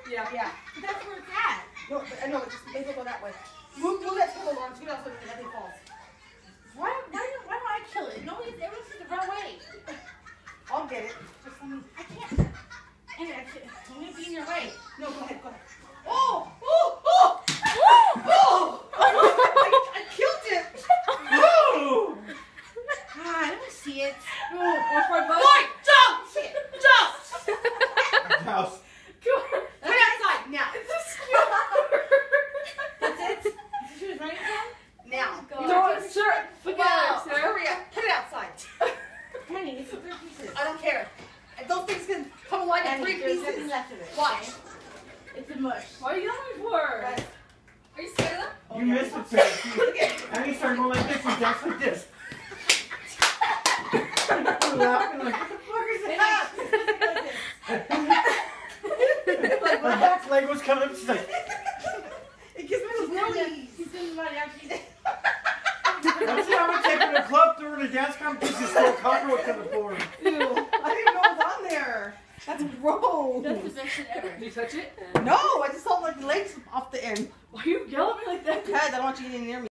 Yeah. Yeah. But that's where it's at. No, but I know, just make it go that way. Move that table along, so you know so nothing falls. Why don't I kill it? Nobody ever sees the right way. I'll get it. Just let me. I can't. Anyway, I'm gonna be in your way. No, go ahead, go ahead. Oh! Oh! Oh! Oh! I killed it! Oh! Ah, let me see it. Watch my butt. Boy, jump! Jump! House. Put it outside, now. That's it? She was running from? Now. No, sir. Forget Wow. it, sir. Hurry up, put it outside. Penny, it's 3 pieces. I don't care. Those things can come alive in Penny, 3 there's nothing pieces. left of it. Watch. Okay? It's a mush. What are you yelling for? Right. Are you scared of them? Oh, You yeah. missed it, sir. And he started going like this and danced like this. Laughing like, what the fuck is that? My back leg was coming up. She's like, It gives me the willies. He's gonna run actually. let's see how much taking the club through in a dance competition is still a cockroach on the floor. Ew, I didn't know it was on there. That's gross. That's the best shit ever. Did you touch it? No, I just saw like the legs off the end. Why are you yelling at me like that? Guys, I don't want you getting near me.